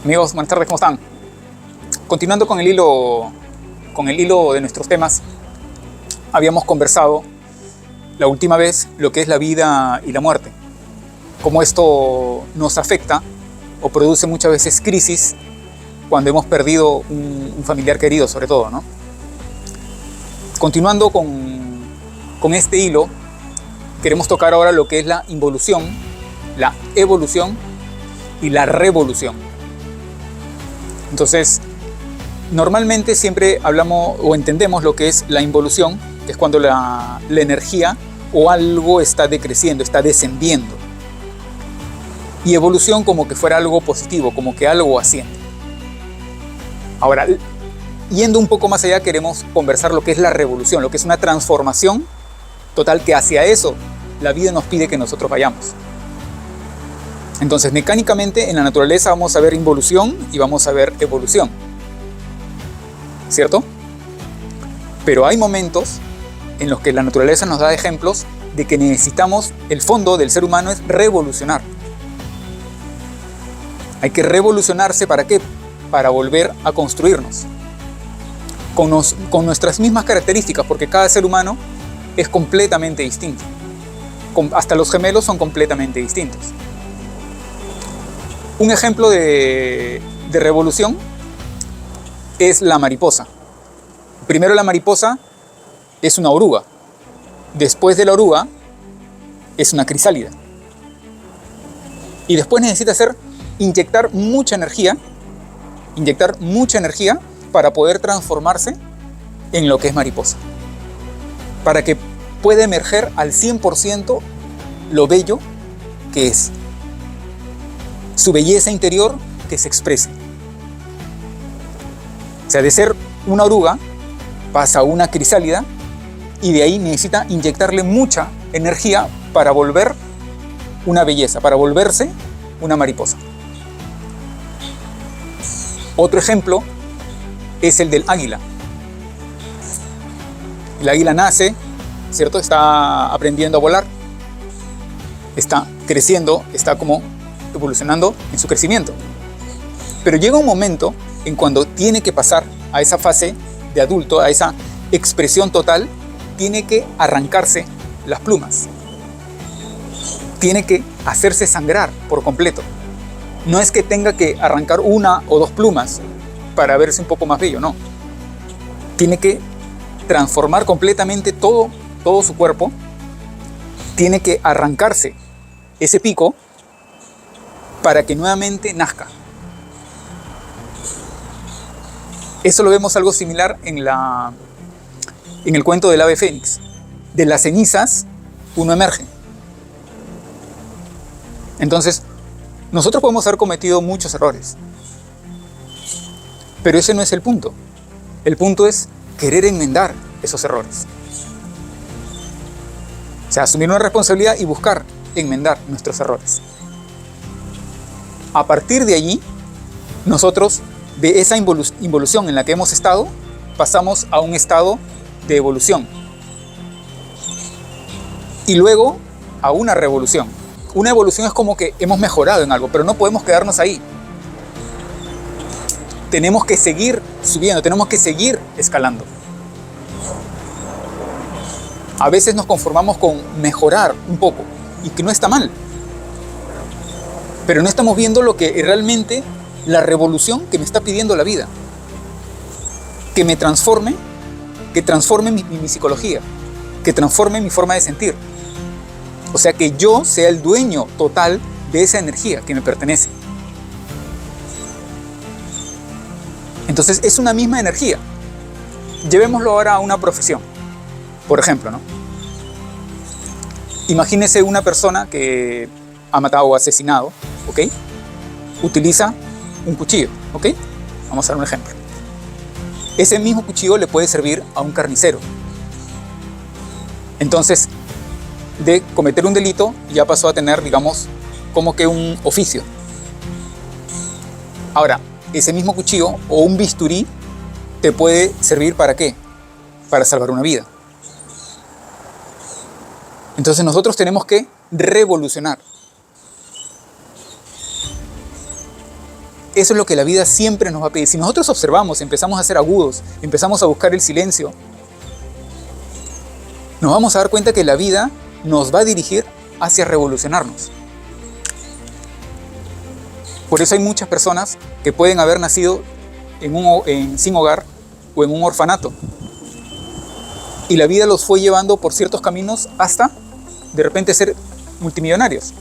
Amigos, buenas tardes, ¿cómo están? Continuando con el hilo de nuestros temas, habíamos conversado la última vez lo que es la vida y la muerte, cómo esto nos afecta o produce muchas veces crisis cuando hemos perdido un familiar querido, sobre todo, ¿no? Continuando con este hilo, queremos tocar ahora lo que es la involución, la evolución y la revolución. Entonces, normalmente siempre hablamos o entendemos lo que es la involución, que es cuando la energía o algo está decreciendo, está descendiendo. Y evolución como que fuera algo positivo, como que algo asciende. Ahora, yendo un poco más allá, queremos conversar lo que es la revolución, lo que es una transformación total, que hacia eso la vida nos pide que nosotros vayamos. Entonces, mecánicamente en la naturaleza vamos a ver involución y vamos a ver evolución, ¿cierto? Pero hay momentos en los que la naturaleza nos da ejemplos de que necesitamos, el fondo del ser humano es revolucionar. Hay que revolucionarse, ¿para qué? Para volver a construirnos con nuestras mismas características, porque cada ser humano es completamente distinto. Hasta los gemelos son completamente distintos. Un ejemplo de revolución es la mariposa. Primero, la mariposa es una oruga. Después de la oruga es una crisálida. Y después necesita inyectar mucha energía para poder transformarse en lo que es mariposa. Para que pueda emerger al 100% lo bello que es. Su belleza interior que se exprese. O sea, de ser una oruga pasa a una crisálida y de ahí necesita inyectarle mucha energía para volver una belleza, para volverse una mariposa. Otro ejemplo es el del águila. El águila nace, ¿cierto? Está aprendiendo a volar, está creciendo, está como evolucionando en su crecimiento. Pero llega un momento en cuando tiene que pasar a esa fase de adulto, a esa expresión total, tiene que arrancarse las plumas. Tiene que hacerse sangrar por completo. No es que tenga que arrancar una o dos plumas para verse un poco más bello, no. Tiene que transformar completamente todo su cuerpo. Tiene que arrancarse ese pico para que nuevamente nazca. Eso lo vemos algo similar en el cuento del ave fénix. De las cenizas uno emerge. Entonces, nosotros podemos haber cometido muchos errores, pero ese no es el punto. El punto es querer enmendar esos errores. O sea, asumir una responsabilidad y buscar enmendar nuestros errores. A partir de allí, nosotros, de esa involución en la que hemos estado, pasamos a un estado de evolución. Y luego a una revolución. Una evolución es como que hemos mejorado en algo, pero no podemos quedarnos ahí. Tenemos que seguir subiendo, tenemos que seguir escalando. A veces nos conformamos con mejorar un poco, y que no está mal. Pero no estamos viendo lo que realmente, la revolución que me está pidiendo la vida. Que me transforme, que transforme mi psicología, que transforme mi forma de sentir. O sea, que yo sea el dueño total de esa energía que me pertenece. Entonces, es una misma energía. Llevémoslo ahora a una profesión. Por ejemplo, ¿no? Imagínese una persona que ha matado o asesinado, ¿ok? Utiliza un cuchillo, ¿ok? Vamos a dar un ejemplo. Ese mismo cuchillo le puede servir a un carnicero. Entonces, de cometer un delito, ya pasó a tener, digamos, como que un oficio. Ahora, ese mismo cuchillo o un bisturí te puede servir ¿para qué? Para salvar una vida. Entonces nosotros tenemos que revolucionar. Eso es lo que la vida siempre nos va a pedir. Si nosotros observamos, empezamos a ser agudos, empezamos a buscar el silencio, nos vamos a dar cuenta que la vida nos va a dirigir hacia revolucionarnos. Por eso hay muchas personas que pueden haber nacido sin hogar o en un orfanato. Y la vida los fue llevando por ciertos caminos hasta, de repente, ser multimillonarios.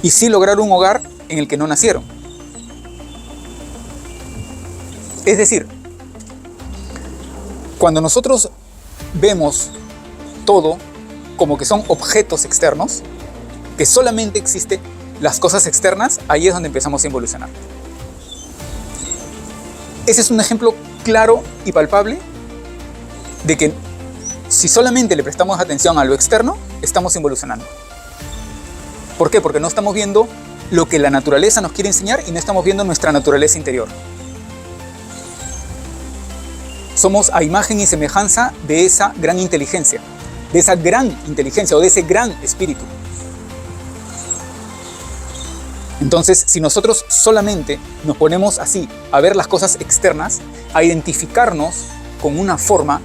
Y sí lograr un hogar en el que no nacieron. Es decir, cuando nosotros vemos todo como que son objetos externos, que solamente existen las cosas externas, ahí es donde empezamos a involucionar. Ese es un ejemplo claro y palpable de que si solamente le prestamos atención a lo externo, estamos involucionando. ¿Por qué? Porque no estamos viendo lo que la naturaleza nos quiere enseñar y no estamos viendo nuestra naturaleza interior. Somos a imagen y semejanza de esa gran inteligencia, o de ese gran espíritu. Entonces, si nosotros solamente nos ponemos así a ver las cosas externas, a identificarnos con una forma,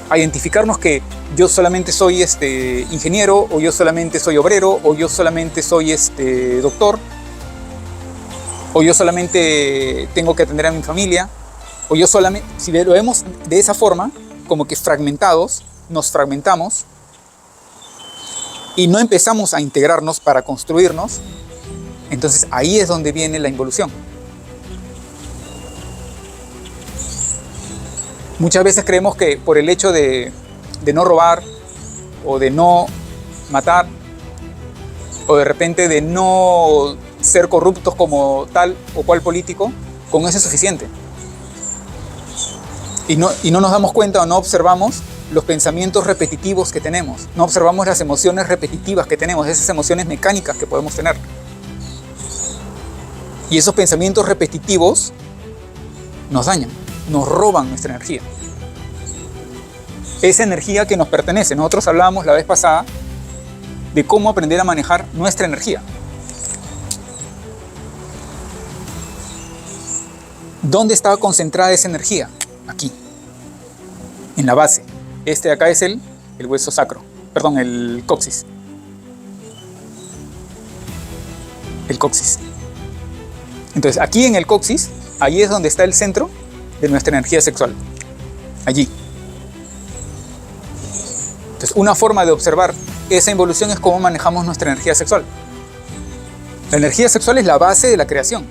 a identificarnos que yo solamente soy ingeniero, o yo solamente soy obrero, o yo solamente soy doctor, o yo solamente tengo que atender a mi familia, o yo solamente, si lo vemos de esa forma, como que fragmentados, nos fragmentamos y no empezamos a integrarnos para construirnos, entonces ahí es donde viene la involución. Muchas veces creemos que por el hecho de no robar, o de no matar, o de repente de no ser corruptos como tal o cual político, con eso es suficiente. Y no nos damos cuenta o no observamos los pensamientos repetitivos que tenemos. No observamos las emociones repetitivas que tenemos, esas emociones mecánicas que podemos tener. Y esos pensamientos repetitivos nos dañan, nos roban nuestra energía. Esa energía que nos pertenece. Nosotros hablábamos la vez pasada de cómo aprender a manejar nuestra energía. ¿Dónde estaba concentrada esa energía? Aquí, en la base. Este de acá es el hueso sacro, perdón, el coxis. El coxis. Entonces, aquí en el coxis, ahí es donde está el centro de nuestra energía sexual. Allí. Entonces, una forma de observar esa involución es cómo manejamos nuestra energía sexual. La energía sexual es la base de la creación.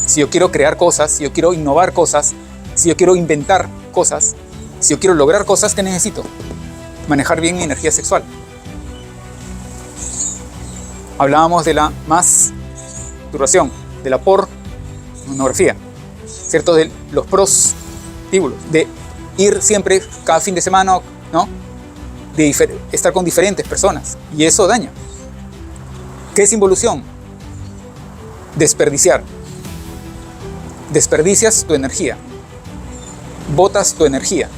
Si yo quiero crear cosas, si yo quiero innovar cosas, si yo quiero inventar cosas, si yo quiero lograr cosas, ¿qué necesito? Manejar bien mi energía sexual. Hablábamos de la masturbación, de la pornografía, ¿cierto? De los prostíbulos, de ir siempre cada fin de semana, ¿no? De estar con diferentes personas, y eso daña. ¿Qué es involución? Desperdiciar. Desperdicias tu energía. Botas tu energía.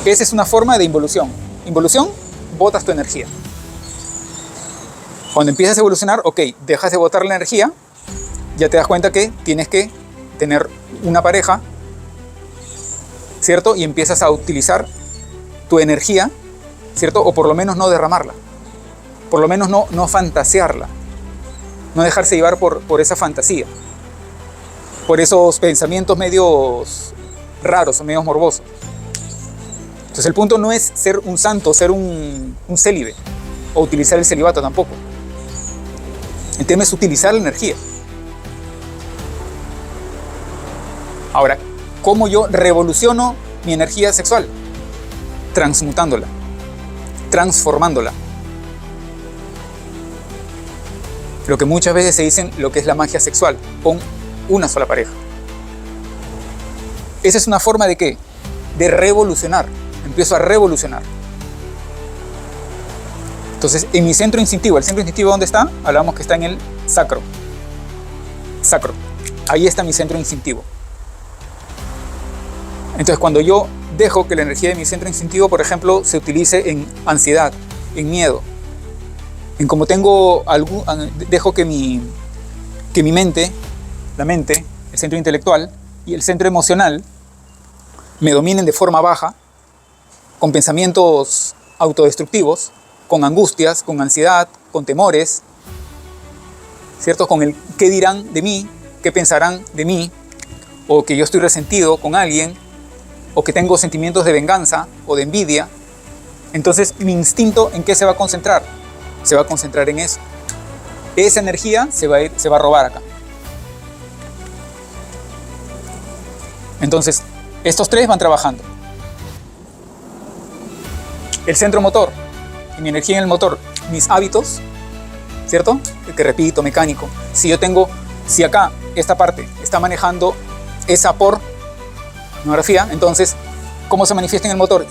Esa es una forma de involución. Involución, botas tu energía. Cuando empiezas a evolucionar, ok, dejas de botar la energía, ya te das cuenta que tienes que tener una pareja, ¿cierto? Y empiezas a utilizar tu energía, ¿cierto? O por lo menos no derramarla. Por lo menos no fantasearla. No dejarse llevar por esa fantasía. Por esos pensamientos medios raros o medios morbosos. Entonces el punto no es ser un santo, ser un célibe, o utilizar el celibato tampoco. El tema es utilizar la energía. Ahora, ¿cómo yo revoluciono mi energía sexual? Transmutándola, transformándola. Lo que muchas veces se dicen lo que es la magia sexual, con una sola pareja. Esa es una forma de ¿qué? De revolucionar. Empiezo a revolucionar. Entonces, en mi centro instintivo, ¿el centro instintivo dónde está? Hablamos que está en el sacro. Sacro. Ahí está mi centro instintivo. Entonces, cuando yo dejo que la energía de mi centro instintivo, por ejemplo, se utilice en ansiedad, en miedo, en cómo dejo que mi mente, la mente, el centro intelectual y el centro emocional me dominen de forma baja, con pensamientos autodestructivos, con angustias, con ansiedad, con temores, ¿cierto? Con el qué dirán de mí, qué pensarán de mí, o que yo estoy resentido con alguien, o que tengo sentimientos de venganza o de envidia. Entonces, mi instinto, ¿en qué se va a concentrar? Se va a concentrar en eso. Esa energía se va a robar acá. Entonces, estos tres van trabajando. El centro motor, mi energía en el motor, mis hábitos, ¿cierto? El que repito, mecánico. Si acá, esta parte, está manejando esa pornografía, entonces, ¿cómo se manifiesta en el motor?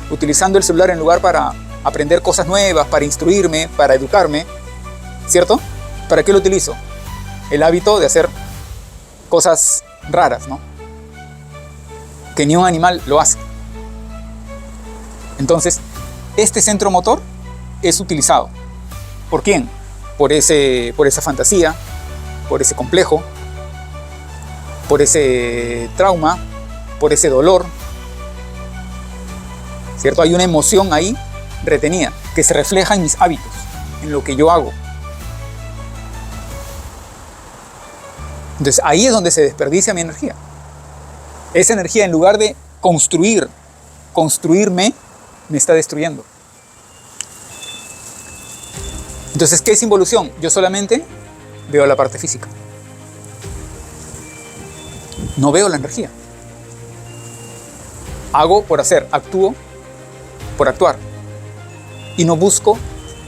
Utilizando el celular en lugar para aprender cosas nuevas, para instruirme, para educarme, ¿cierto? ¿Para qué lo utilizo? El hábito de hacer cosas raras, ¿no? Que ni un animal lo hace. Entonces, este centro motor es utilizado. ¿Por quién? Por esa fantasía, por ese complejo, por ese trauma, por ese dolor, ¿cierto? Hay una emoción ahí retenida que se refleja en mis hábitos, en lo que yo hago. Entonces, ahí es donde se desperdicia mi energía. Esa energía, en lugar de construirme, me está destruyendo. Entonces, ¿qué es involución? Yo solamente veo la parte física. No veo la energía. Hago por hacer, actúo por actuar. Y no busco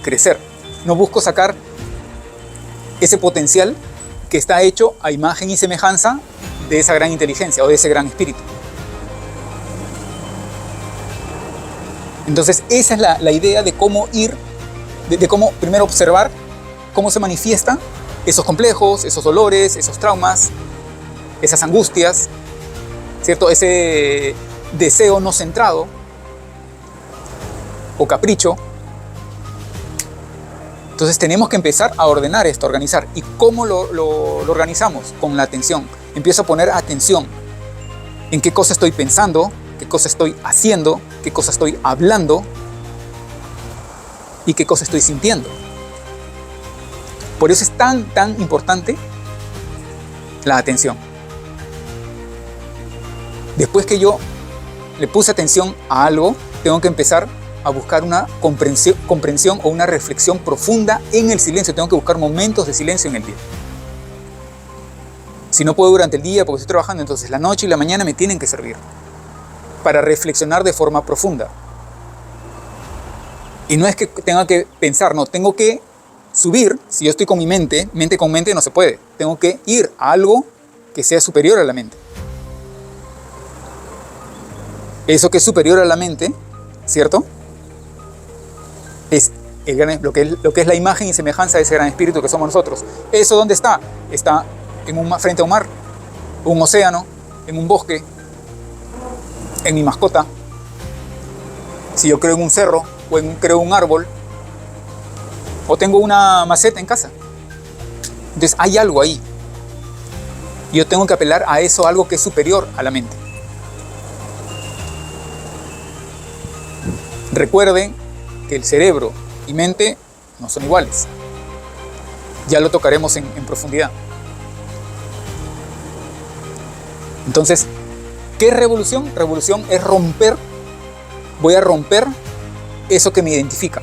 crecer. No busco sacar ese potencial que está hecho a imagen y semejanza de esa gran inteligencia o de ese gran espíritu. Entonces, esa es la idea de cómo de cómo primero observar cómo se manifiestan esos complejos, esos dolores, esos traumas, esas angustias, ¿cierto? Ese deseo no centrado o capricho. Entonces tenemos que empezar a ordenar esto, a organizar. ¿Y cómo lo organizamos? Con la atención. Empiezo a poner atención en qué cosa estoy pensando, qué cosa estoy haciendo, qué cosa estoy hablando y qué cosa estoy sintiendo. Por eso es tan importante la atención. Después que yo le puse atención a algo, tengo que empezar a buscar una comprensión o una reflexión profunda en el silencio. Tengo que buscar momentos de silencio en el día. Si no puedo durante el día porque estoy trabajando, entonces la noche y la mañana me tienen que servir para reflexionar de forma profunda. Y no es que tenga que pensar, no, tengo que subir. Si yo estoy con mi mente con mente no se puede. Tengo que ir a algo que sea superior a la mente. Eso que es superior a la mente, ¿cierto? Es lo que es la imagen y semejanza de ese gran espíritu que somos nosotros. ¿Eso dónde está? Está frente a un mar, un océano, en un bosque, en mi mascota. Si yo creo en un cerro o creo en un árbol, o tengo una maceta en casa. Entonces hay algo ahí. Y yo tengo que apelar a eso, algo que es superior a la mente. Recuerden que el cerebro y mente no son iguales. Ya lo tocaremos en profundidad. Entonces, ¿qué es revolución? Revolución es romper. Voy a romper eso que me identifica.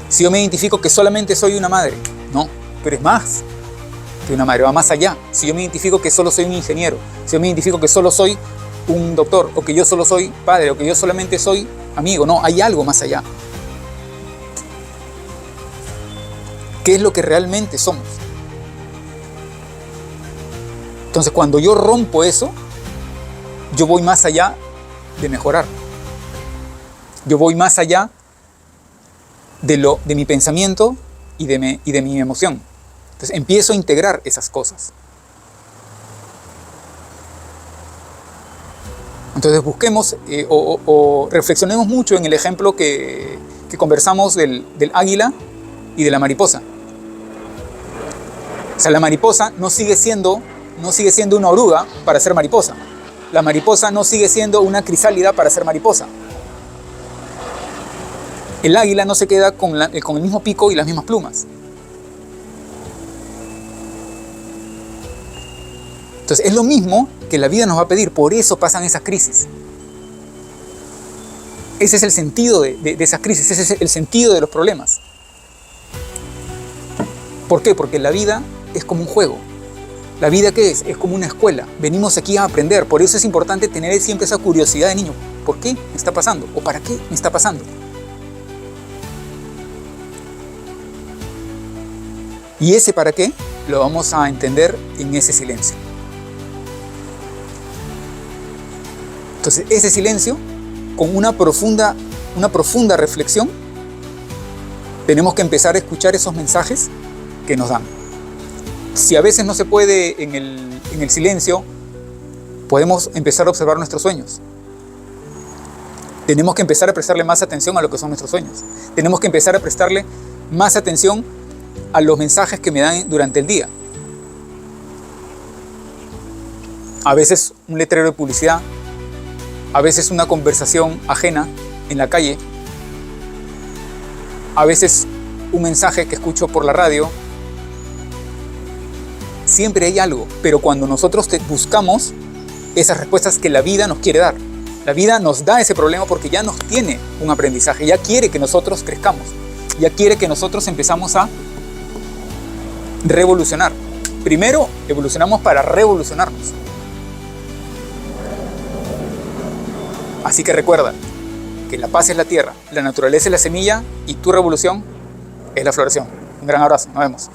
Si yo me identifico que solamente soy una madre, no, tú eres más que una madre, va más allá. Si yo me identifico que solo soy un ingeniero, si yo me identifico que solo soy un doctor, o que yo solo soy padre, o que yo solamente soy amigo, no, hay algo más allá. ¿Qué es lo que realmente somos? Entonces, cuando yo rompo eso, yo voy más allá de mejorar. Yo voy más allá de mi pensamiento y de mi emoción. Entonces, empiezo a integrar esas cosas. Entonces, busquemos o reflexionemos mucho en el ejemplo que que conversamos del águila y de la mariposa. O sea, la mariposa no sigue siendo una oruga para ser mariposa. La mariposa no sigue siendo una crisálida para ser mariposa. El águila no se queda con el mismo pico y las mismas plumas. Entonces es lo mismo que la vida nos va a pedir, por eso pasan esas crisis. Ese es el sentido de esas crisis, ese es el sentido de los problemas. ¿Por qué? Porque la vida es como un juego. ¿La vida qué es? Es como una escuela. Venimos aquí a aprender, por eso es importante tener siempre esa curiosidad de niño. ¿Por qué me está pasando? ¿O para qué me está pasando? Y ese para qué lo vamos a entender en ese silencio. Entonces, ese silencio, con una profunda reflexión, tenemos que empezar a escuchar esos mensajes que nos dan. Si a veces no se puede en el silencio, podemos empezar a observar nuestros sueños. Tenemos que empezar a prestarle más atención a lo que son nuestros sueños. Tenemos que empezar a prestarle más atención a los mensajes que me dan durante el día. A veces un letrero de publicidad, a veces una conversación ajena en la calle, a veces un mensaje que escucho por la radio. Siempre hay algo, pero cuando nosotros buscamos esas respuestas que la vida nos quiere dar, la vida nos da ese problema porque ya nos tiene un aprendizaje, ya quiere que nosotros crezcamos, ya quiere que nosotros empezamos a revolucionar. Primero evolucionamos para revolucionarnos. Así que recuerda que la paz es la tierra, la naturaleza es la semilla y tu revolución es la floración. Un gran abrazo, nos vemos.